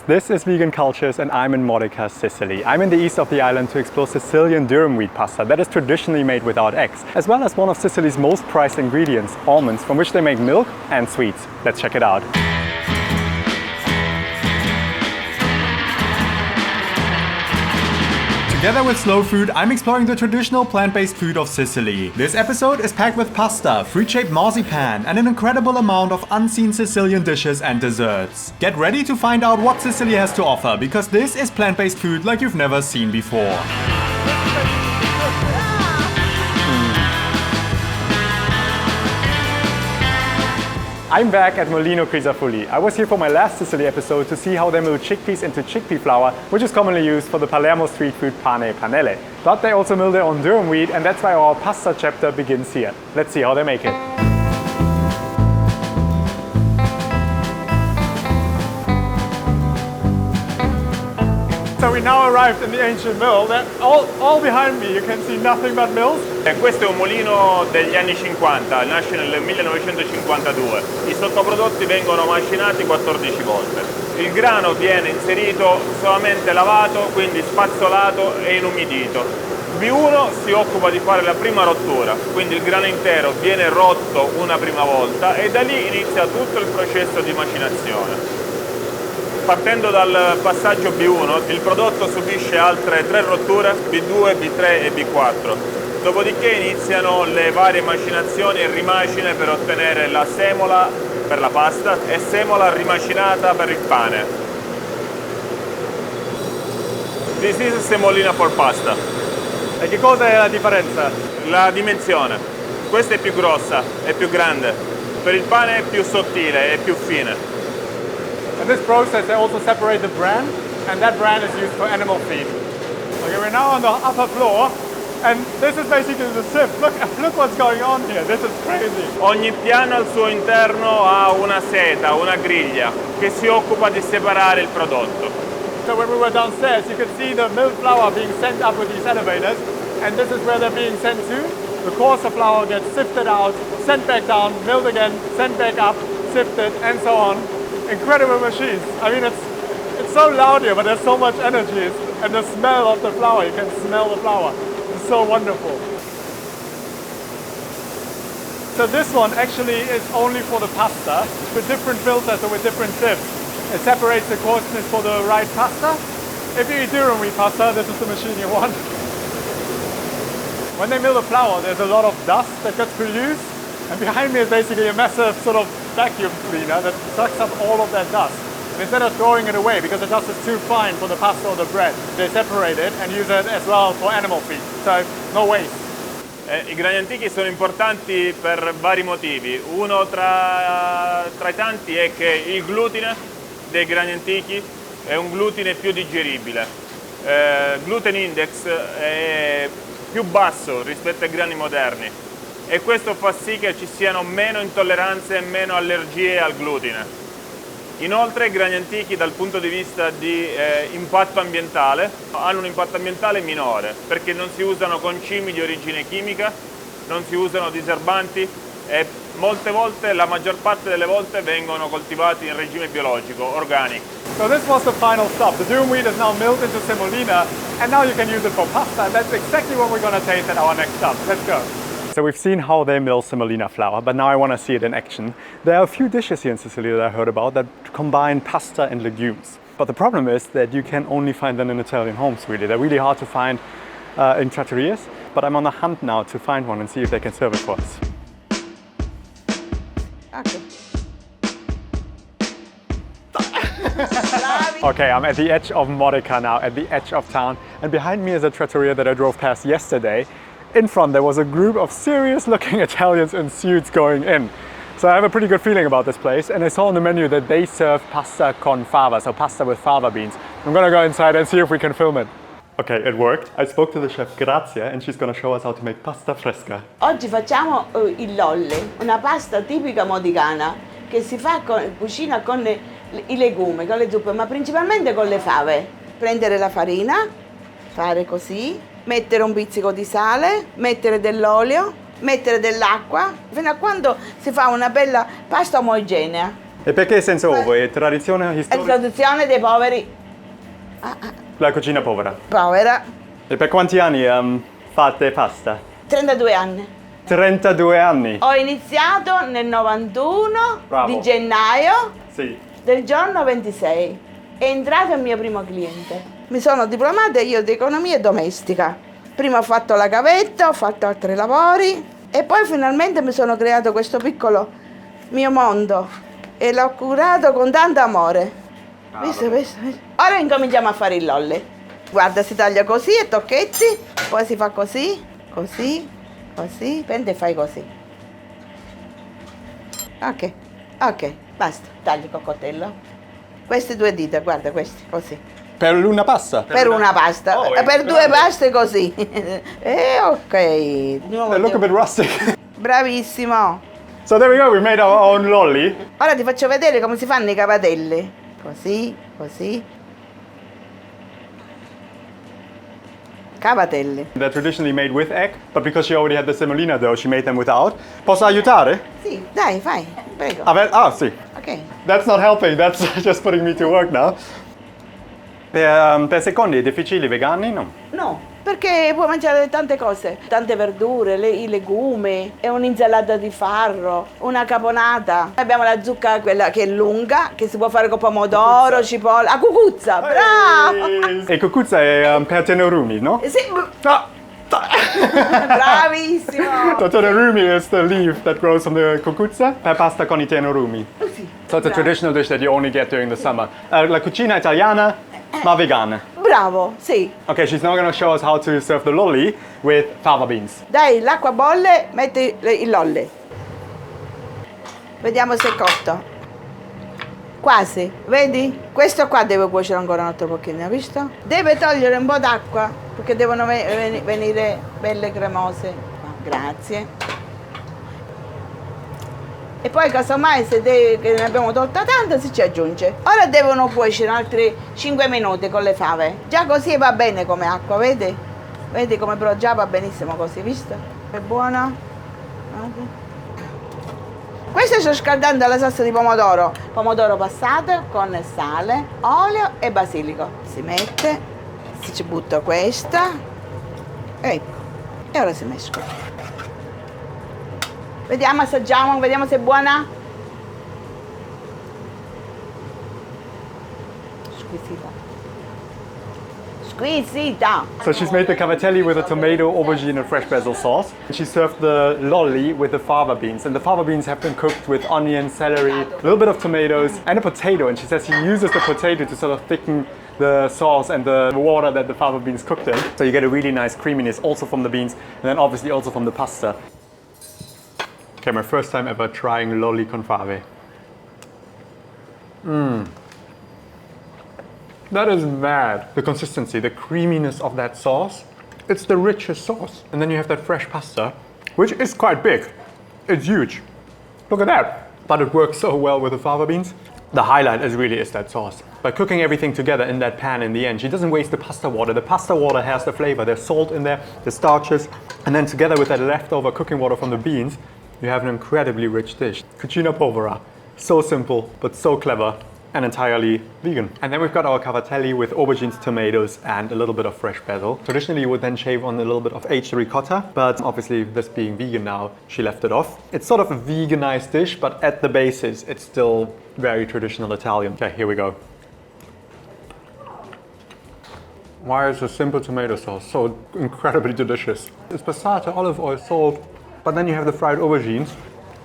This is Vegan Cultures and I'm in Modica, Sicily. I'm in the east of the island to explore Sicilian durum wheat pasta that is traditionally made without eggs, as well as one of Sicily's most prized ingredients, almonds, from which they make milk and sweets. Let's check it out. Together with Slow Food, I'm exploring the traditional plant-based food of Sicily. This episode is packed with pasta, fruit-shaped marzipan, and an incredible amount of unseen Sicilian dishes and desserts. Get ready to find out what Sicily has to offer, because this is plant-based food like you've never seen before. I'm back at Molino Crisafulli. I was here for my last Sicily episode to see how they mill chickpeas into chickpea flour, which is commonly used for the Palermo street food pane panelle. But they also mill their own durum wheat, and that's why our pasta chapter begins here. Let's see how they make it. So we now arrived in the ancient mill. All behind me, you can see nothing but mills. Questo è un mulino degli anni 50, nasce nel 1952. I sottoprodotti vengono macinati 14 volte. Il grano viene inserito solamente lavato, quindi spazzolato e inumidito. B1 si occupa di fare la prima rottura, quindi il grano intero viene rotto una prima volta e da lì inizia tutto il processo di macinazione. Partendo dal passaggio B1, il prodotto subisce altre 3 rotture, B2, B3 e B4. Dopodiché iniziano le varie macinazioni e rimacine per ottenere la semola per la pasta e semola rimacinata per il pane. This is semolina for pasta. E che cosa è la differenza? La dimensione. Questa è più grossa, è più grande. Per il pane è più sottile, è più fine. In this process they also separate the bran, and that bran is used for animal feed. Okay, we're now on the upper floor, and this is basically the sieve. Look what's going on here, this is crazy. Ogni piano al suo interno ha una seta, una griglia, che si occupa di separare il prodotto. So when we were downstairs, you could see the milled flour being sent up with these elevators, and this is where they're being sent to. The coarser flour gets sifted out, sent back down, milled again, sent back up, sifted, and so on. Incredible machines. I mean, it's so loud here, but there's so much energy. And the smell of the flour, you can smell the flour. It's so wonderful. So this one actually is only for the pasta, with different filters or with different sieves. It separates the coarseness for the right pasta. If you eat durum wheat pasta, this is the machine you want. When they mill the flour, there's a lot of dust that gets produced. And behind me is basically a massive sort of vacuum cleaner that sucks up all of that dust. And instead of throwing it away, because the dust is too fine for the pasta or the bread, they separate it and use it as well for animal feed. So no waste. I grani antichi sono importanti per vari motivi. Uno tra i tanti è che il glutine dei grani antichi è un glutine più digeribile. Gluten index è più basso rispetto ai grani moderni. E questo fa sì che ci siano meno intolleranze e meno allergie al glutine. Inoltre i grani antichi dal punto di vista di impatto ambientale hanno un impatto ambientale minore perché non si usano concimi di origine chimica, non si usano diserbanti e molte volte, la maggior parte delle volte, vengono coltivati in regime biologico, organico. So this was the final stop. The durum wheat is now milled into semolina and now you can use it for pasta, and that's exactly what we're going to taste at our next stop. Let's go. So we've seen how they mill semolina flour, but now I want to see it in action. There are a few dishes here in Sicily that I heard about that combine pasta and legumes. But the problem is that you can only find them in Italian homes, really. They're really hard to find in trattorias, but I'm on the hunt now to find one and see if they can serve it for us. Okay, I'm at the edge of Modica now, at the edge of town, and behind me is a trattoria that I drove past yesterday. In front there was a group of serious looking Italians in suits going in. So I have a pretty good feeling about this place, and I saw on the menu that they serve pasta con fava, so pasta with fava beans. I'm gonna go inside and see if we can film it. Okay, it worked. I spoke to the chef Grazia and she's gonna show us how to make pasta fresca. Oggi facciamo il Lolli, una pasta tipica modicana che si fa cucina con i legumi, con le zuppe, ma principalmente con le fave. Prendere la farina, fare così, mettere un pizzico di sale, mettere dell'olio, mettere dell'acqua, fino a quando si fa una bella pasta omogenea. E perché senza uovo? È tradizione È storica? traduzione dei poveri. La cucina povera. Povera. E per quanti anni fate pasta? 32 anni. 32 anni? Ho iniziato nel 91 Bravo. di gennaio Sì. del giorno 26. È entrato il mio primo cliente. Mi sono diplomata io di economia domestica. Prima ho fatto la gavetta, ho fatto altri lavori e poi finalmente mi sono creato questo piccolo mio mondo e l'ho curato con tanto amore. Visto? Ora incominciamo a fare il lolli. Guarda, si taglia così a tocchetti, poi si fa così, così, così, prendi e fai così. Ok, basta, tagli col coltello. Queste due dita, guarda, questi, così. Per una pasta? Per una pasta, Oh, per due paste così. Ok. Di nuovo Look a bit rustic. Bravissimo. So there we go, we made our own lolly. Ora ti faccio vedere come si fanno i cavatelli. Così, così. Cavatelli. They're traditionally made with egg, but because she already had the semolina dough, she made them without. Posso aiutare? Sì, dai, fai, prego. Sì. Ok. That's not helping, that's just putting me to work now. Per secondi è difficile, vegani? No. No, perché puoi mangiare tante cose, tante verdure, i legumi, e un'insalata di farro, una caponata. Abbiamo la zucca, quella che è lunga, che si può fare con pomodoro, cipolla, a cucuzza, bravo! E cucuzza è per Tenerumi, no? Sì, Ah. bravissimo! So Tenerumi is the leaf that grows from the cucuzza per pasta con I Tenerumi. Sì. So it's a traditional dish that you only get during the summer. La cucina italiana, ma vegana. Bravo, sì. Okay, she's now going to show us how to serve the lolly with fava beans. Dai, l'acqua bolle, metti il lolli. Vediamo se è cotto. Quasi, vedi? Questo qua deve cuocere ancora un altro pochino, hai visto? Deve togliere un po' d'acqua, perché devono venire belle cremose. Grazie. E poi casomai se che ne abbiamo tolta tanta si ci aggiunge. Ora devono cuocere altri 5 minuti con le fave. Già così va bene come acqua, vedi? Vedi come però già va benissimo così, visto? È buona? Questa sto scaldando la salsa di pomodoro. Pomodoro passato con sale, olio e basilico. Si mette, si ci butta questa. Ecco. E ora si mescola. Vediamo, assaggiamo, vediamo se è buona. Squisita. Squisita. So she's made the cavatelli with a tomato, aubergine and fresh basil sauce. And she served the lolly with the fava beans. And the fava beans have been cooked with onion, celery, a little bit of tomatoes and a potato. And she says she uses the potato to sort of thicken the sauce and the water that the fava beans cooked in. So you get a really nice creaminess also from the beans and then obviously also from the pasta. Okay, my first time ever trying lolly con fave. That is mad. The consistency, the creaminess of that sauce. It's the richest sauce. And then you have that fresh pasta, which is quite big. It's huge. Look at that. But it works so well with the fava beans. The highlight is that sauce. By cooking everything together in that pan in the end, she doesn't waste the pasta water. The pasta water has the flavor. There's salt in there, there's starches. And then together with that leftover cooking water from the beans, you have an incredibly rich dish. Cucina povera. So simple, but so clever and entirely vegan. And then we've got our cavatelli with aubergines, tomatoes, and a little bit of fresh basil. Traditionally, you would then shave on a little bit of aged ricotta, but obviously this being vegan now, she left it off. It's sort of a veganized dish, but at the basis, it's still very traditional Italian. Okay, here we go. Why is a simple tomato sauce so incredibly delicious? It's passata, olive oil, salt, but then you have the fried aubergines,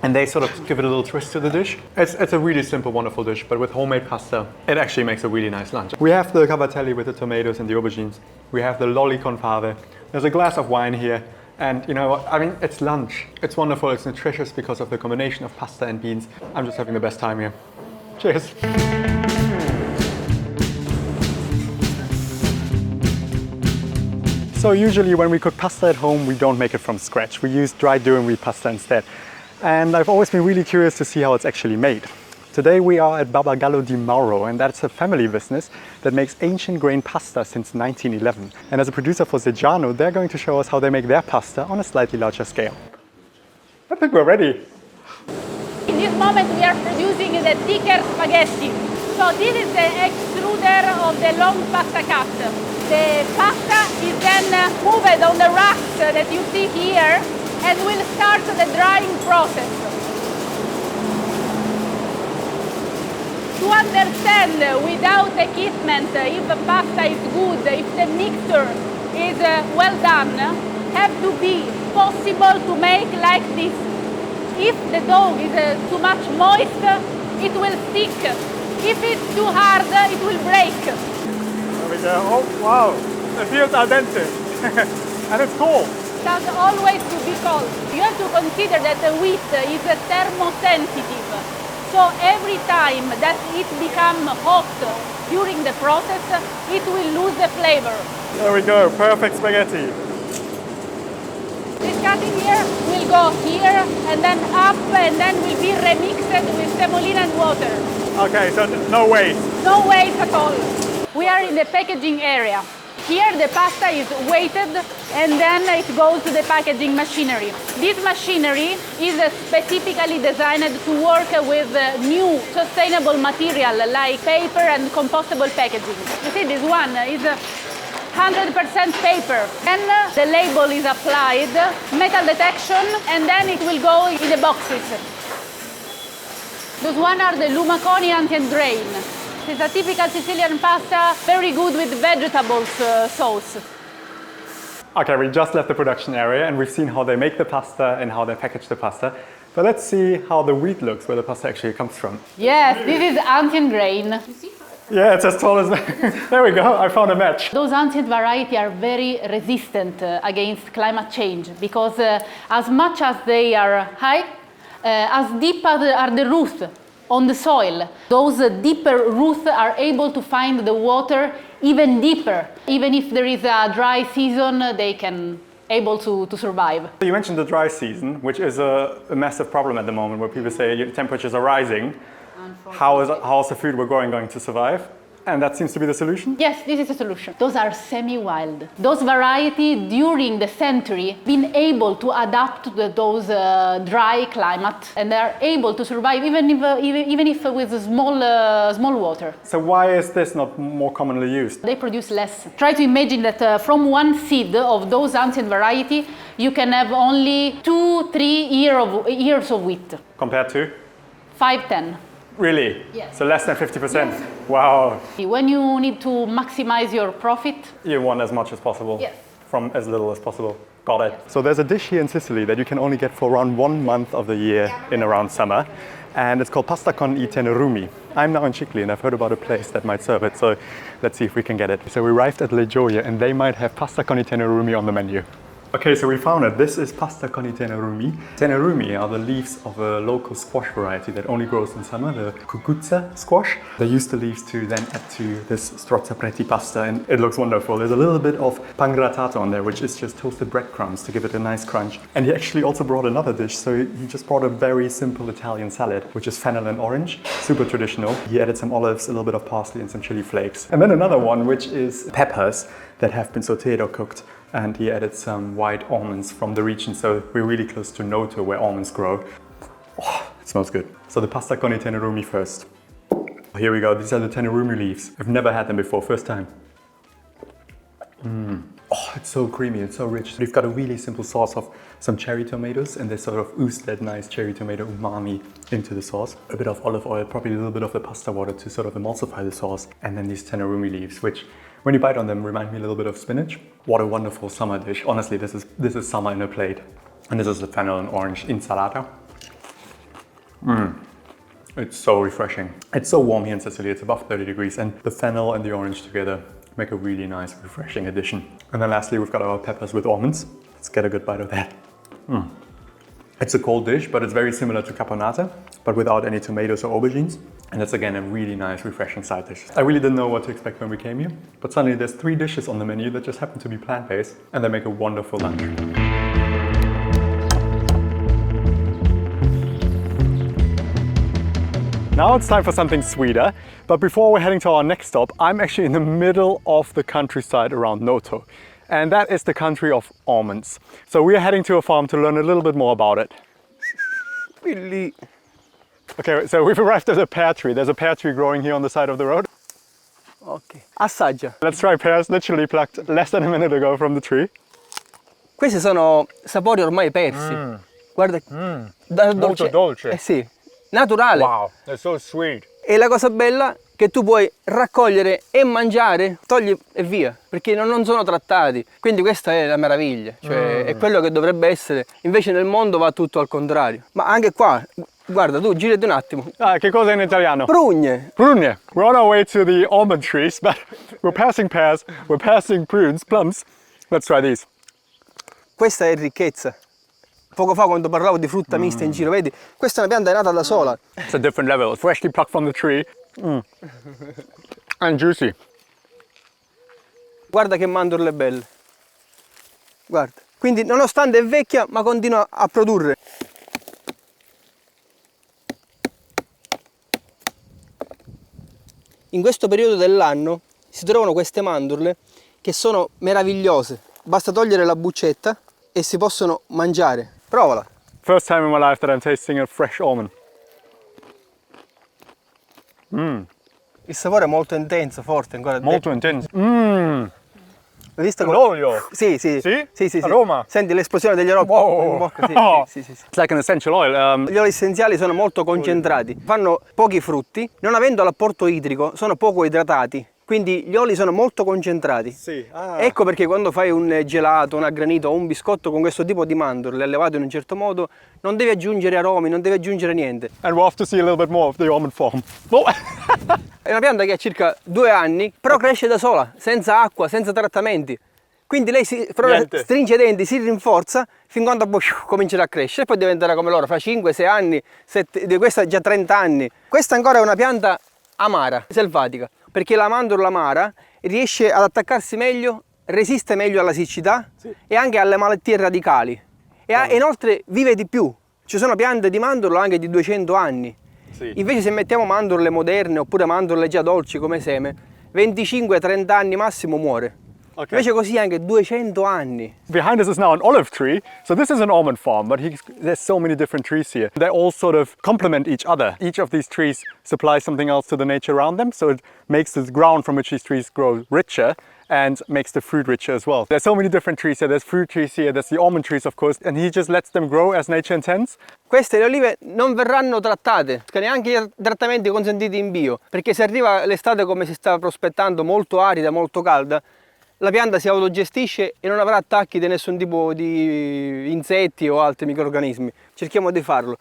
and they sort of give it a little twist to the dish. It's a really simple, wonderful dish, but with homemade pasta, it actually makes a really nice lunch. We have the cavatelli with the tomatoes and the aubergines. We have the lolly con fave. There's a glass of wine here, and you know what? I mean, it's lunch. It's wonderful, it's nutritious because of the combination of pasta and beans. I'm just having the best time here. Cheers. So usually when we cook pasta at home, we don't make it from scratch. We use dried durum wheat pasta instead. And I've always been really curious to see how it's actually made. Today we are at Barbagallo di Mauro, and that's a family business that makes ancient grain pasta since 1911. And as a producer for Seggiano, they're going to show us how they make their pasta on a slightly larger scale. I think we're ready. moment we are producing the thicker spaghetti. So this is the extruder of the long pasta cut. The pasta is then moved on the racks that you see here and will start the drying process. To understand without equipment if the pasta is good, if the mixture is well done, have to be possible to make like this. If the dough is too much moist, it will stick. If it's too hard, it will break. There we go. Oh, wow. It feels al dente. And it's cold. It has always to be cold. You have to consider that the wheat is thermosensitive. So every time that it becomes hot during the process, it will lose the flavor. There we go. Perfect spaghetti. This cutting here will go here and then up and then will be remixed with semolina and water. Okay, so no waste. No waste at all. We are in the packaging area. Here the pasta is weighted and then it goes to the packaging machinery. This machinery is specifically designed to work with new sustainable material like paper and compostable packaging. You see, this one is 100% paper. Then the label is applied, metal detection, and then it will go in the boxes. Those one are the lumaconi anti-drain. It's a typical Sicilian pasta, very good with vegetables sauce. Okay, we just left the production area and we've seen how they make the pasta and how they package the pasta. But let's see how the wheat looks, where the pasta actually comes from. Yes, this is ancient grain. Yeah, it's as tall as there we go, I found a match. Those ancient variety are very resistant against climate change because as much as they are high, as deep are the roots on the soil. Those deeper roots are able to find the water even deeper. Even if there is a dry season, they can able to survive. You mentioned the dry season, which is a massive problem at the moment, where people say temperatures are rising. How is the food we're growing going to survive? And that seems to be the solution? Yes, this is the solution. Those are semi-wild. Those variety during the century been able to adapt to those dry climate, and they are able to survive even if with small water. So why is this not more commonly used? They produce less. Try to imagine that from one seed of those ancient variety, you can have only 2-3 years of wheat. Compared to? 5-10. Really? Yes. So less than 50%? Yes. Wow. When you need to maximize your profit, you want as much as possible. Yes. From as little as possible. Got it. So there's a dish here in Sicily that you can only get for around 1 month of the year in around summer. And it's called pasta con I Tenerumi. I'm now in Sicily and I've heard about a place that might serve it. So let's see if we can get it. So we arrived at Le Gioia and they might have pasta con I Tenerumi on the menu. Okay, so we found it. This is pasta con I tenerumi. Tenerumi are the leaves of a local squash variety that only grows in summer, the cucuzza squash. They use the leaves to then add to this strozzapreti pasta and it looks wonderful. There's a little bit of pangrattato on there, which is just toasted breadcrumbs to give it a nice crunch. And he actually also brought another dish. So he just brought a very simple Italian salad, which is fennel and orange, super traditional. He added some olives, a little bit of parsley and some chili flakes. And then another one, which is peppers that have been sauteed or cooked. And he added some white almonds from the region, so we're really close to Noto where almonds grow. Oh, it smells good. So the pasta con I tenerumi first. Here we go, these are the tenerumi leaves. I've never had them before, first time. Oh, it's so creamy, it's so rich. We've got a really simple sauce of some cherry tomatoes and they sort of ooze that nice cherry tomato umami into the sauce. A bit of olive oil, probably a little bit of the pasta water to sort of emulsify the sauce. And then these tenerumi leaves, which when you bite on them remind me a little bit of spinach. What a wonderful summer dish. Honestly, this is summer in a plate. And this is the fennel and orange insalata. It's so refreshing. It's so warm here in Sicily, it's above 30 degrees and the fennel and the orange together make a really nice, refreshing addition. And then lastly, we've got our peppers with almonds. Let's get a good bite of that. It's a cold dish, but it's very similar to caponata, but without any tomatoes or aubergines. And it's again a really nice, refreshing side dish. I really didn't know what to expect when we came here, but suddenly there's 3 dishes on the menu that just happen to be plant-based, and they make a wonderful lunch. Now it's time for something sweeter, but before we're heading to our next stop, I'm actually in the middle of the countryside around Noto. And that is the country of almonds. So we're heading to a farm to learn a little bit more about it. Okay, so we've arrived at a pear tree. There's a pear tree growing here on the side of the road. Ok, assaggia. Let's try pears, literally plucked less than a minute ago from the tree. Questi sono sapori ormai persi. Guarda, Molto dolce. Eh sì, naturale. Wow, they're so sweet. E la cosa bella è che tu puoi raccogliere e mangiare, togli e via, perché non sono trattati. Quindi questa è la meraviglia, cioè è quello che dovrebbe essere. Invece nel mondo va tutto al contrario. Ma anche qua, guarda, tu girati un attimo. Ah, che cosa in italiano? Prugne. Prugne. We're on our way to the almond trees, but we're passing pears, we're passing prunes, plums. Let's try these. Questa è ricchezza. Poco fa quando parlavo di frutta mista in giro, vedi? Questa è una pianta nata da sola. It's a different level. Freshly plucked from the tree. And juicy. Guarda che mandorle belle. Guarda. Quindi nonostante è vecchia, ma continua a produrre. In questo periodo dell'anno si trovano queste mandorle che sono meravigliose. Basta togliere la buccetta e si possono mangiare. Provala. First time in my life that I'm tasting a fresh almond. Il sapore è molto intenso, forte ancora. Molto intense. L'hai visto come? L'olio. Sì, sì. Sì? Sì. Aroma. Senti l'esplosione degli aromi Wow. in bocca? Sì. It's like an essential oil. Gli oli essenziali sono molto concentrati, fanno pochi frutti, non avendo l'apporto idrico sono poco idratati, quindi gli oli sono molto concentrati. Sì. Ecco perché quando fai un gelato, una granita o un biscotto con questo tipo di mandorle allevate in un certo modo, non devi aggiungere aromi, non devi aggiungere niente. And we'll have to see a little bit more of the almond farm. Oh. È una pianta che ha circa 2 anni, però cresce da sola, senza acqua, senza trattamenti. Quindi lei Niente. stringe i denti, si rinforza, fin quando poi comincerà a crescere e poi diventerà come loro, fra 5-6 anni, questa ha già 30 anni. Questa ancora è una pianta amara, selvatica, perché la mandorla amara riesce ad attaccarsi meglio, resiste meglio alla siccità e anche alle malattie radicali. E inoltre vive di più. Ci sono piante di mandorlo anche di 200 anni. Sì. Invece se mettiamo mandorle moderne oppure mandorle già dolci come seme, 25-30 anni massimo muore. Okay. Invece così anche 200 anni. Behind us is now an olive tree. So this is an almond farm, but there's so many different trees here. They all sort of complement each other. Each of these trees supplies something else to the nature around them, so it makes the ground from which these trees grow richer and makes the fruit richer as well. There's so many different trees here. There's fruit trees here, there's the almond trees of course, and he just lets them grow as nature intends. Queste le olive non verranno trattate, neanche i trattamenti consentiti in bio, perché se arriva l'estate come si sta prospettando, molto arida, molto calda, la pianta si autogestisce e non avrà attacchi di nessun tipo di insetti o altri microrganismi. Cerchiamo di farlo,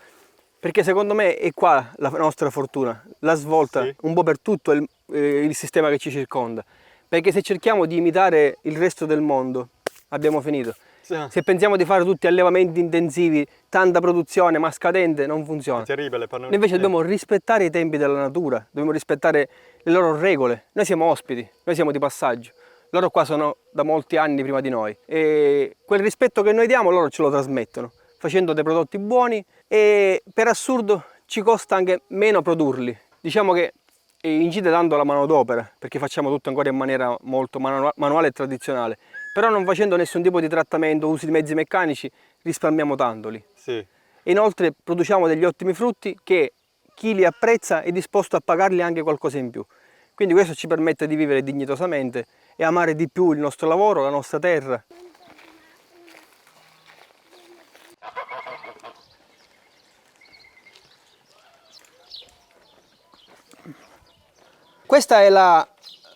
perché secondo me è qua la nostra fortuna, la svolta un po' per tutto il sistema che ci circonda. Perché se cerchiamo di imitare il resto del mondo, abbiamo finito. Se pensiamo di fare tutti allevamenti intensivi, tanta produzione ma scadente, non funziona. È terribile. Noi invece dobbiamo rispettare i tempi della natura, dobbiamo rispettare le loro regole. Noi siamo ospiti, noi siamo di passaggio. Loro qua sono da molti anni prima di noi e quel rispetto che noi diamo loro ce lo trasmettono, facendo dei prodotti buoni e per assurdo ci costa anche meno produrli. Diciamo che incide tanto la manodopera, perché facciamo tutto ancora in maniera molto manuale e tradizionale, però non facendo nessun tipo di trattamento, usi di mezzi meccanici, risparmiamo tanto lì. Sì. E inoltre produciamo degli ottimi frutti che chi li apprezza è disposto a pagarli anche qualcosa in più. Quindi questo ci permette di vivere dignitosamente e amare di più il nostro lavoro, la nostra terra. Questa è la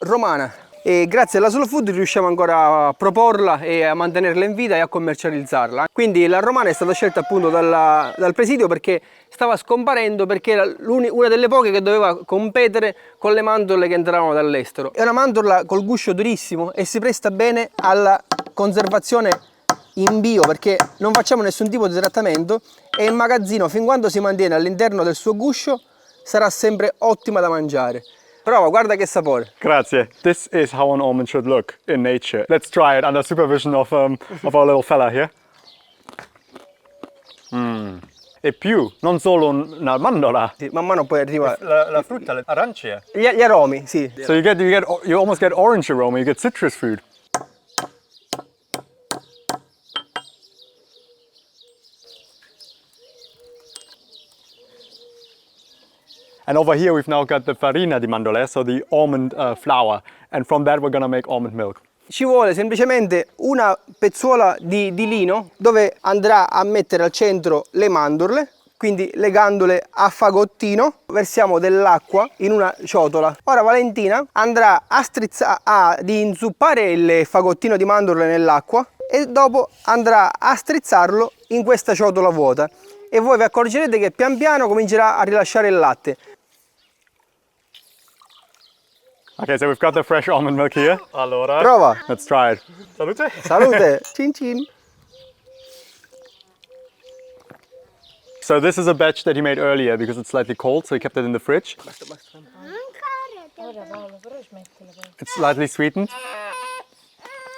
romana e grazie alla Slow Food riusciamo ancora a proporla e a mantenerla in vita e a commercializzarla. Quindi la romana è stata scelta appunto dal presidio perché stava scomparendo, perché era una delle poche che doveva competere con le mandorle che entravano dall'estero. È una mandorla col guscio durissimo e si presta bene alla conservazione in bio perché non facciamo nessun tipo di trattamento e in magazzino fin quando si mantiene all'interno del suo guscio sarà sempre ottima da mangiare. Prova, guarda che sapore. Grazie. This is how an almond should look in nature. Let's try it under supervision of our little fella here. E più, non solo una mandorla. Sì, man mano poi arriva La frutta, le arance. gli aromi, sì. So you almost get orange aroma, you get citrus fruit. And over here we've now got the farina di mandorle, so the almond flour. And from that we're gonna make almond milk. Ci vuole semplicemente una pezzuola di lino dove andrà a mettere al centro le mandorle, quindi legandole a fagottino. Versiamo dell'acqua in una ciotola. Ora Valentina andrà ad inzuppare il fagottino di mandorle nell'acqua e dopo andrà a strizzarlo in questa ciotola vuota. E voi vi accorgerete che pian piano comincerà a rilasciare il latte. Okay, so we've got the fresh almond milk here. Allora, Prova! let's try it. Salute! Salute! Cin cin! So this is a batch that he made earlier because it's slightly cold, so he kept it in the fridge. It's slightly sweetened.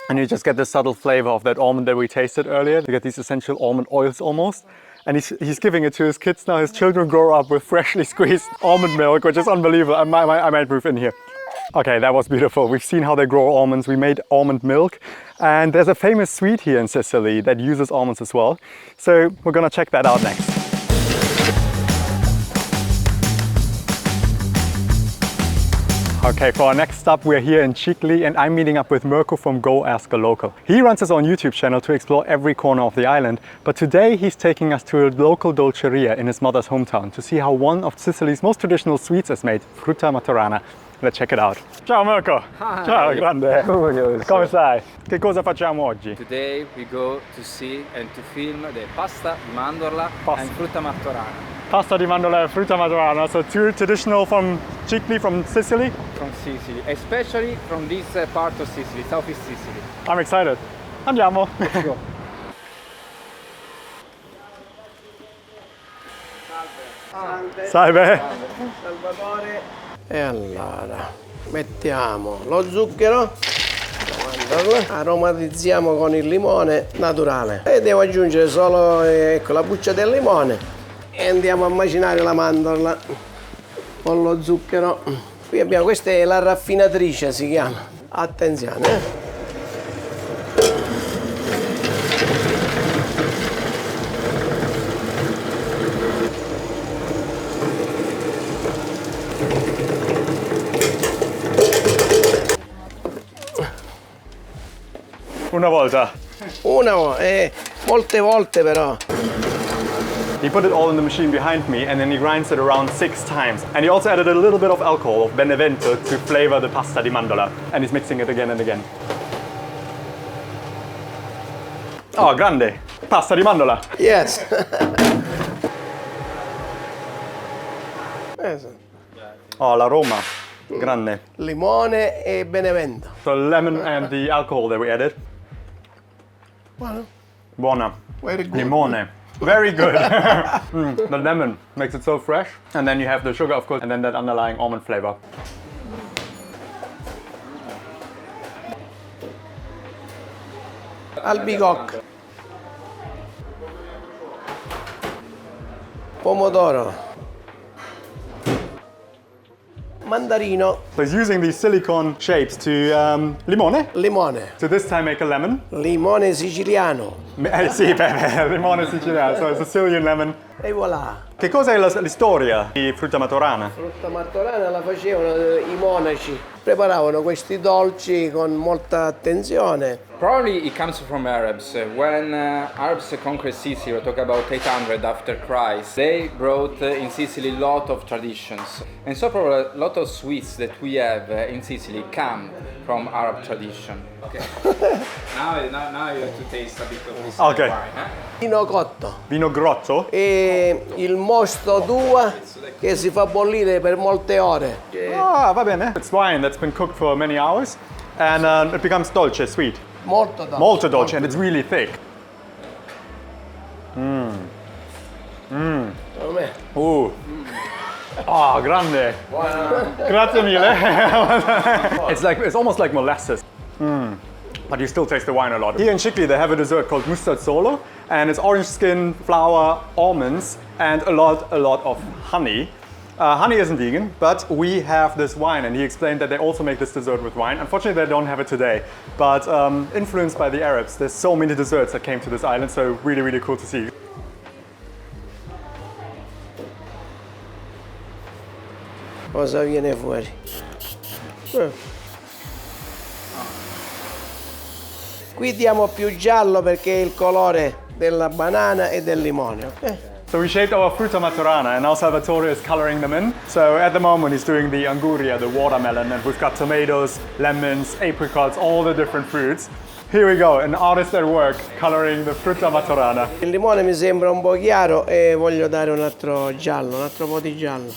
And you just get the subtle flavor of that almond that we tasted earlier. You get these essential almond oils almost. And he's giving it to his kids now. His children grow up with freshly squeezed almond milk, which is unbelievable. I might move in here. Okay, that was beautiful. We've seen how they grow almonds. We made almond milk. And there's a famous sweet here in Sicily that uses almonds as well. So we're gonna check that out next. Okay, for our next stop, we're here in Sicily and I'm meeting up with Mirko from Go Ask a Local. He runs his own YouTube channel to explore every corner of the island, but today he's taking us to a local dolceria in his mother's hometown to see how one of Sicily's most traditional sweets is made, Frutta Martorana. Let's check it out. Ciao Mirko! Hi. Ciao, grande! Come stai? Che cosa facciamo oggi? Today we go to see and to film the pasta di mandorla and frutta martorana. Pasta di mandorla e frutta martorana, so two traditional from Sicily, from Sicily? From Sicily, especially from this part of Sicily, southeast Sicily. I'm excited. Andiamo! Let's go. Salve! Salvatore. E allora mettiamo lo zucchero, aromatizziamo con il limone naturale e devo aggiungere solo la buccia del limone e andiamo a macinare la mandorla con lo zucchero. Qui abbiamo, questa è la raffinatrice, si chiama, attenzione. Una volta. Molte volte però. He put it all in the machine behind me and then he grinds it around 6 times. And he also added a little bit of alcohol, of Benevento, to flavor the pasta di mandorla. And he's mixing it again and again. Oh, grande! Pasta di mandorla! Yes. Oh, l'aroma. Grande. Limone e Benevento. So lemon and the alcohol that we added. Buono. Buona. Very good. Limone. Very good. The lemon makes it so fresh. And then you have the sugar, of course, and then that underlying almond flavor. Albicocca. Pomodoro. Mandarino. So he's using these silicone shapes to limone. Limone. So this time make a lemon. Limone siciliano. Sì, limone siciliano, so Sicilian lemon. E voilà. Che cosa è la storia di Frutta Martorana? Frutta martorana la facevano i monaci. Preparavano questi dolci con molta attenzione. Probably it comes from Arabs. When Arabs conquered Sicily, we talk about 800 after Christ, they brought in Sicily a lot of traditions. And so probably a lot of sweets that we have in Sicily come from Arab tradition. Okay. now you have to taste a bit of this Okay. wine. Vino cotto. Vino grotto. E il mosto d'uva che si fa bollire per molte ore. Ah, va bene. It's wine that's been cooked for many hours and it becomes dolce, sweet. Molto dolce. Molto dolce and it's really thick. Ooh. Oh, grande. Grazie mille. It's almost like molasses. But you still taste the wine a lot. Here in Sicily they have a dessert called mustard solo and it's orange skin, flour, almonds and a lot of honey. Honey isn't vegan, but we have this wine and he explained that they also make this dessert with wine. Unfortunately they don't have it today, but influenced by the Arabs, there's so many desserts that came to this island, so really cool to see. cosa viene fuori. Qui diamo più giallo perché è il colore della banana e del limone, ok? So we shaped our Frutta Martorana and now Salvatore is coloring them in. So at the moment he's doing the anguria, the watermelon, and we've got tomatoes, lemons, apricots, all the different fruits. Here we go, an artist at work coloring the Frutta Martorana. Il limone mi sembra un po' chiaro e voglio dare un altro giallo, un altro po' di giallo.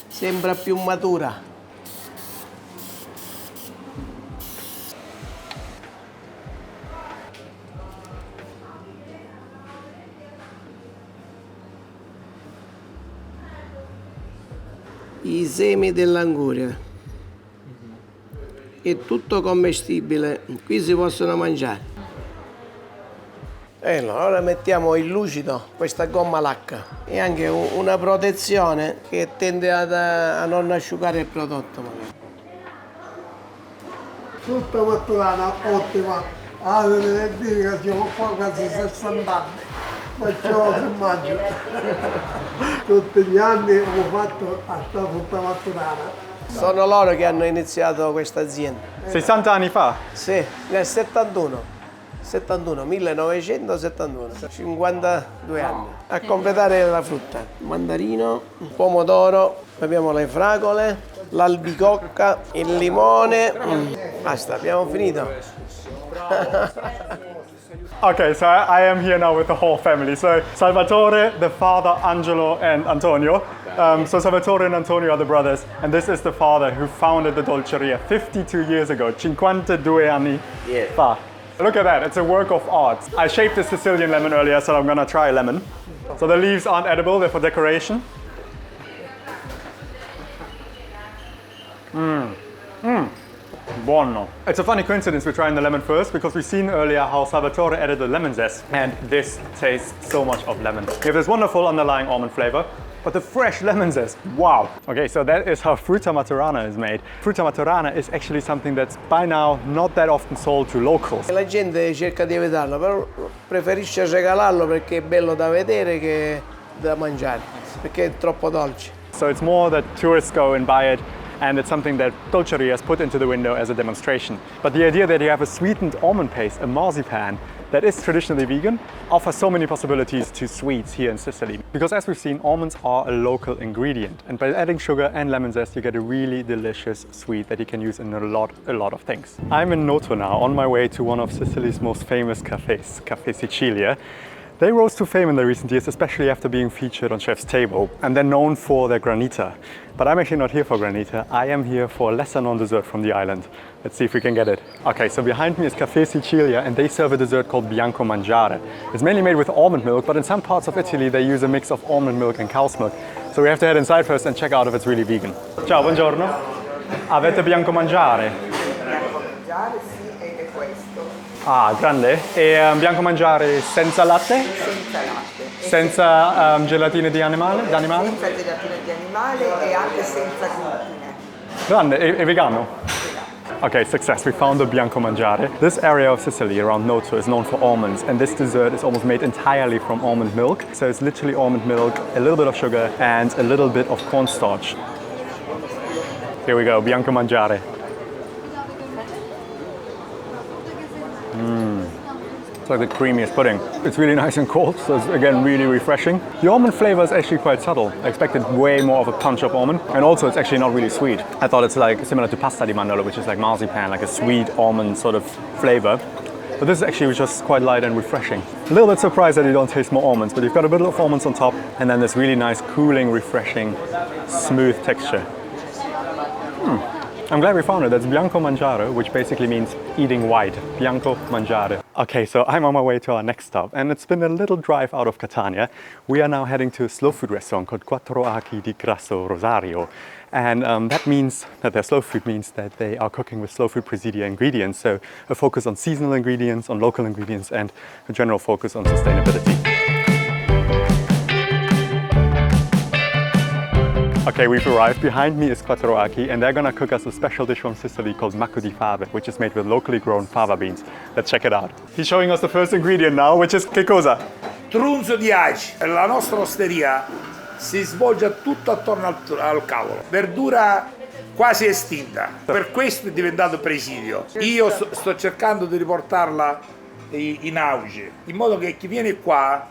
Sembra più matura. I semi dell'anguria. È tutto commestibile, qui si possono mangiare. E ora mettiamo il lucido, questa gomma lacca, e anche una protezione che tende a non asciugare il prodotto magari. Frutta Martorana ottima, deve dire che siamo qua quasi 60 anni, facciamo se mangio. Tutti gli anni ho fatto a sta Frutta Martorana. Sono loro che hanno iniziato questa azienda. 60 anni fa? Sì, nel 1971, 52 anni. A completare la frutta, mandarino, pomodoro, abbiamo le fragole, l'albicocca, il limone. Basta, abbiamo finito. Okay, so I am here now with the whole family. So Salvatore, the father, Angelo, and Antonio. So Salvatore and Antonio are the brothers, and this is the father who founded the dolceria 52 years ago, 52 anni fa. Look at that, it's a work of art. I shaped the Sicilian lemon earlier, so I'm gonna try a lemon. So the leaves aren't edible, they're for decoration. Buono. It's a funny coincidence we're trying the lemon first because we've seen earlier how Salvatore added the lemon zest, and this tastes so much of lemon. We have this wonderful underlying almond flavor, but the fresh lemon zest, wow. Okay, so that is how Frutta Martorana is made. Frutta Martorana is actually something that's by now not that often sold to locals. La gente cerca di evitarlo, però preferisce regalarlo perché è bello da vedere che da mangiare, perché è troppo dolce. So it's more that tourists go and buy it, and it's something that dolcerias put into the window as a demonstration. But the idea that you have a sweetened almond paste, a marzipan, that is traditionally vegan, offers so many possibilities to sweets here in Sicily. Because as we've seen, almonds are a local ingredient, and by adding sugar and lemon zest, you get a really delicious sweet that you can use in a lot of things. I'm in Noto now, on my way to one of Sicily's most famous cafes, Cafe Sicilia. They rose to fame in the recent years, especially after being featured on Chef's Table, and they're known for their granita. But I'm actually not here for granita, I am here for a lesser known dessert from the island. Let's see if we can get it. Okay, so behind me is Cafe Sicilia, and they serve a dessert called Biancomangiare. It's mainly made with almond milk, but in some parts of Italy they use a mix of almond milk and cow's milk. So we have to head inside first and check out if it's really vegan. Ciao, buongiorno. Avete Biancomangiare? Biancomangiare sì, è questo. Ah, grande. E Biancomangiare senza latte? Senza latte. Senza gelatine di animale? Senza gelatine di animale e anche senza glutine. Grande, è vegano? Okay, success, we found the Biancomangiare. This area of Sicily around Noto is known for almonds, and this dessert is almost made entirely from almond milk. So it's literally almond milk, a little bit of sugar, and a little bit of cornstarch. Here we go, Biancomangiare. It's like the creamiest pudding. It's really nice and cold, so it's again really refreshing. The almond flavor is actually quite subtle. I expected way more of a punch of almond, and also it's actually not really sweet. I thought it's like similar to pasta di mandorlo, which is like marzipan, like a sweet almond sort of flavor. But this is actually just quite light and refreshing. A little bit surprised that you don't taste more almonds, but you've got a bit of almonds on top, and then this really nice, cooling, refreshing, smooth texture. I'm glad we found it. That's Biancomangiare, which basically means eating white. Biancomangiare. Okay, so I'm on my way to our next stop, and it's been a little drive out of Catania. We are now heading to a slow food restaurant called Quattro Archi di Grasso Rosario. And that means that their slow food means that they are cooking with slow food Presidia ingredients. So a focus on seasonal ingredients, on local ingredients, and a general focus on sustainability. Okay, we've arrived. Behind me is Quattro Archi, and they're gonna cook us a special dish from Sicily called Maccu di Fave, which is made with locally grown fava beans. Let's check it out. He's showing us the first ingredient now, which is che cosa? Trunzo di aci. La nostra osteria si svolge tutto attorno al cavolo. Verdura quasi estinta. Per questo è diventato presidio. Io sto cercando di riportarla in auge, in modo che chi viene qua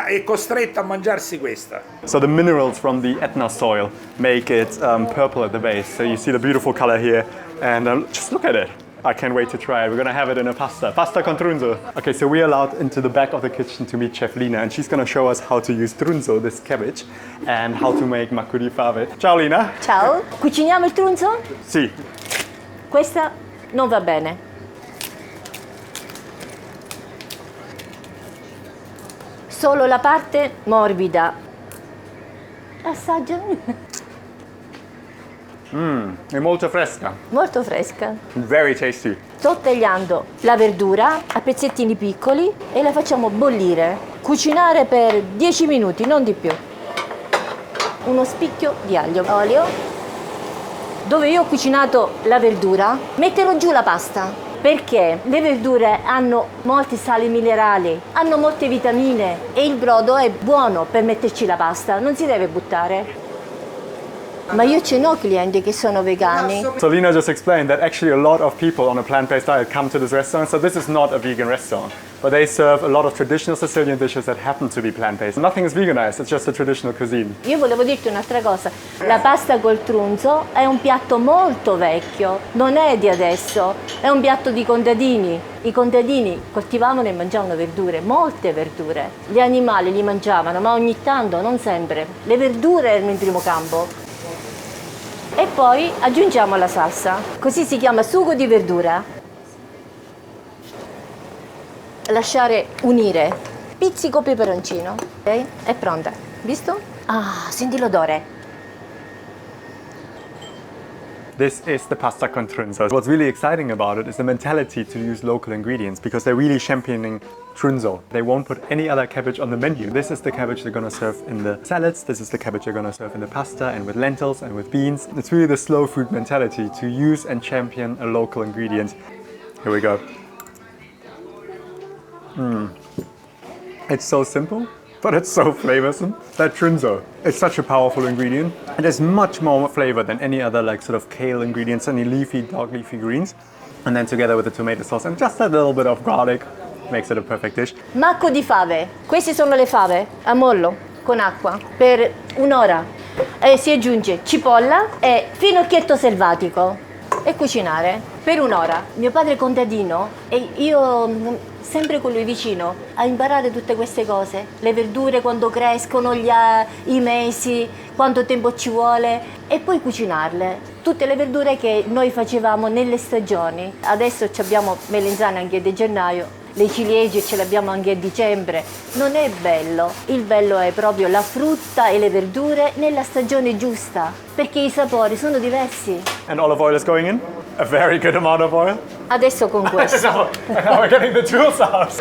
è costretto a mangiarsi questa. So the minerals from the Etna soil make it purple at the base. So you see the beautiful color here, and just look at it. I can't wait to try it. We're gonna have it in a pasta con trunzo. Okay, so we're allowed into the back of the kitchen to meet Chef Lina, and she's gonna show us how to use trunzo, this cabbage, and how to make Maccu di Fave. Ciao Lina. Ciao. Cuciniamo il trunzo? Sì. Questa non va bene. Solo la parte morbida. Assaggia. È molto fresca. Molto fresca. Very tasty. Sto tagliando la verdura a pezzettini piccoli e la facciamo bollire. Cucinare per 10 minuti, non di più. Uno spicchio di aglio. Olio. Dove io ho cucinato la verdura, metterò giù la pasta. Perché le verdure hanno molti sali minerali, hanno molte vitamine e il brodo è buono per metterci la pasta, non si deve buttare. Ma io ce n'ho clienti che sono vegani. So Lina just explained that actually a lot of people on a plant-based diet come to this restaurant. So this is not a vegan restaurant, but they serve a lot of traditional Sicilian dishes that happen to be plant-based. Nothing is veganized, it's just a traditional cuisine. Io volevo dirti un'altra cosa, la pasta col trunzo è un piatto molto vecchio, non è di adesso, è un piatto di contadini. I contadini coltivavano e mangiavano verdure, molte verdure. Gli animali li mangiavano, ma ogni tanto, non sempre. Le verdure erano in primo campo. E poi aggiungiamo la salsa, così si chiama sugo di verdura. Lasciare unire, pizzico peperoncino, ok? È pronta, visto? Ah, senti l'odore. This is the pasta con trunzo. What's really exciting about it is the mentality to use local ingredients, because they're really championing trunzo. They won't put any other cabbage on the menu. This is the cabbage they're going to serve in the salads. This is the cabbage they're going to serve in the pasta and with lentils and with beans. It's really the slow food mentality to use and champion a local ingredient. Here we go. It's so simple, but it's so flavorsome. That trunzo, it's such a powerful ingredient. It has much more flavor than any other like sort of kale ingredients, any leafy, dark leafy greens. And then together with the tomato sauce and just a little bit of garlic makes it a perfect dish. Maccu di fave. Queste sono le fave a mollo con acqua per un'ora. Si aggiunge cipolla e finocchietto selvatico e cucinare per un'ora. Mio padre è contadino e io sempre con lui vicino a imparare tutte queste cose, le verdure quando crescono, i mesi, quanto tempo ci vuole e poi cucinarle. Tutte le verdure che noi facevamo nelle stagioni. Adesso abbiamo melanzane anche di gennaio, le ciliegie ce le abbiamo anche a dicembre. Non è bello, il bello è proprio la frutta e le verdure nella stagione giusta, perché i sapori sono diversi. And olive oil is going in? A very good amount of oil. Adesso con questo. Now we're getting the tools out.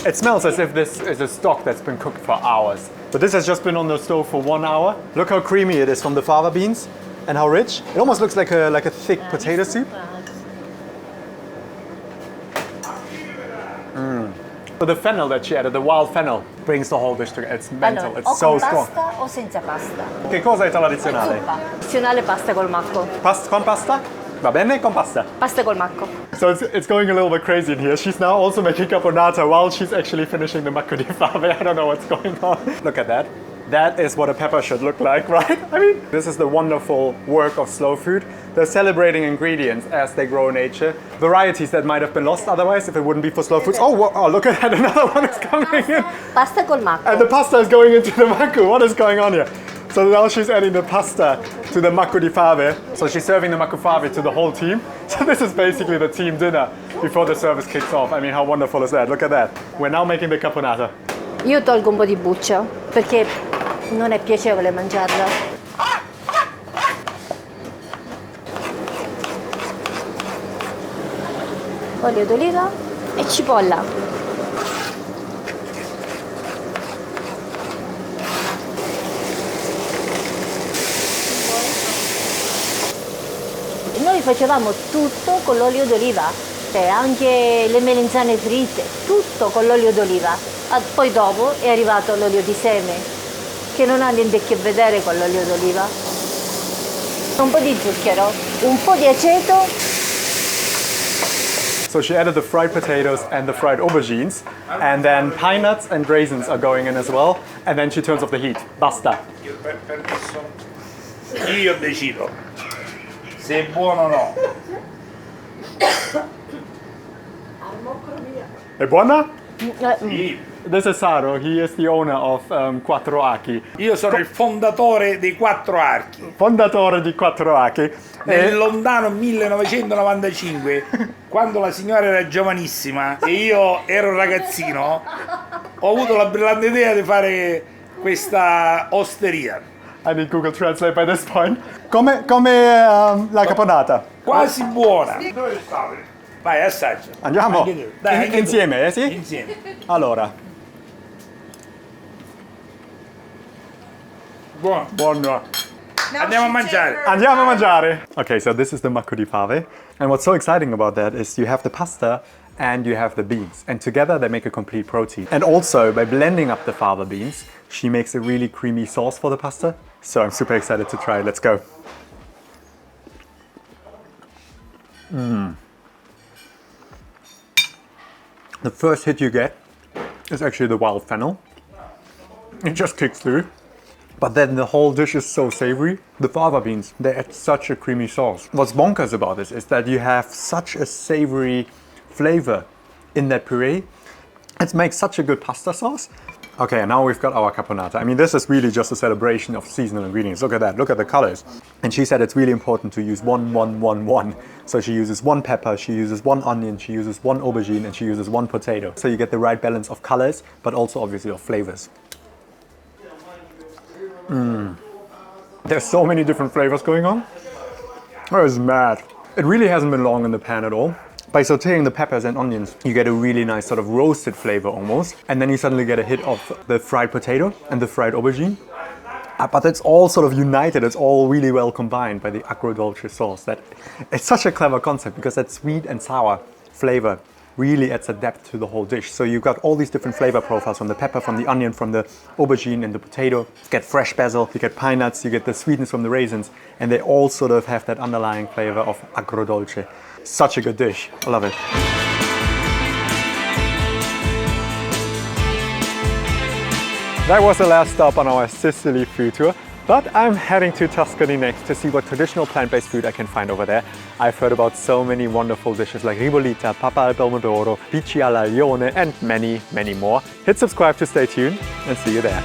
It smells as if this is a stock that's been cooked for hours. But this has just been on the stove for 1 hour. Look how creamy it is from the fava beans and how rich. It almost looks like a thick potato soup. So the fennel that she added, the wild fennel, brings the whole dish together. It's mental, Allora, it's o so con strong. pasta o senza pasta. Che cosa è tradizionale? Zuppa. Tradizionale pasta col macco. Con pasta? Va bene, con pasta. Pasta col macco. So it's going a little bit crazy in here. She's now also making caponata while she's actually finishing the Maccu di Fave. I don't know what's going on. Look at that. That is what a pepper should look like, right? I mean, this is the wonderful work of slow food. They're celebrating ingredients as they grow in nature. Varieties that might have been lost otherwise if it wouldn't be for slow foods. Oh, look at that. Another one is coming in. Pasta col macco. And the pasta is going into the Maccu. What is going on here? So now she's adding the pasta to the Maccu di Fave. So she's serving the Maccu Fave to the whole team. So this is basically the team dinner before the service kicks off. I mean, how wonderful is that? Look at that. We're now making the caponata. Io tolgo un po' di buccia perché non è piacevole mangiarla. Olio d'oliva e cipolla. Noi facevamo tutto con l'olio d'oliva fritte, anche le melanzane fritte, tutto con l'olio d'oliva. Poi dopo è arrivato l'olio di seme, che non ha niente a che vedere con l'olio d'oliva. Un po' di zucchero, un po' di aceto. So she added the fried potatoes and the fried aubergines, and then pine nuts and raisins are going in as well, and then she turns off the heat. Basta. Permesso? Io decido se è buono o no. È buona? Sì. This is Saro, he is the owner of Quattro Archi. Io sono il fondatore dei Quattro Archi. Fondatore di Quattro Archi. Nel lontano 1995, quando la signora era giovanissima e io ero ragazzino, ho avuto la brillante idea di fare questa osteria. I need Google Translate by this point. Come la caponata. Quasi buona. Dove stavi? Vai, assaggia. Andiamo? Anche tu. Dai, anche tu. Insieme, sì? Insieme. Allora. Buono. Buono. Andiamo a mangiare. Andiamo a mangiare. Okay, so this is the Maccu di Fave. And what's so exciting about that is you have the pasta and you have the beans. And together they make a complete protein. And also, by blending up the fava beans, she makes a really creamy sauce for the pasta. So I'm super excited to try it. Let's go. The first hit you get is actually the wild fennel. It just kicks through. But then the whole dish is so savory. The fava beans, they add such a creamy sauce. What's bonkers about this is that you have such a savory flavor in that puree. It makes such a good pasta sauce. Okay, and now we've got our caponata. I mean, this is really just a celebration of seasonal ingredients. Look at that, look at the colors. And she said it's really important to use 1, 1, 1, 1. So she uses 1 pepper, she uses 1 onion, she uses 1 aubergine, and she uses 1 potato. So you get the right balance of colors, but also obviously of flavors. There's so many different flavors going on. Oh, it's mad. It really hasn't been long in the pan at all. By sauteing the peppers and onions, you get a really nice sort of roasted flavor almost. And then you suddenly get a hit of the fried potato and the fried aubergine. But it's all sort of united, it's all really well combined by the agrodolce sauce. It's such a clever concept because that sweet and sour flavor really adds a depth to the whole dish. So you've got all these different flavor profiles from the pepper, from the onion, from the aubergine and the potato. You get fresh basil, you get pine nuts, you get the sweetness from the raisins, and they all sort of have that underlying flavor of agrodolce. Such a good dish. I love it. That was the last stop on our Sicily food tour, but I'm heading to Tuscany next to see what traditional plant-based food I can find over there. I've heard about so many wonderful dishes like ribollita, papa al pomodoro, pici all'aglione, and many, many more. Hit subscribe to stay tuned and see you there.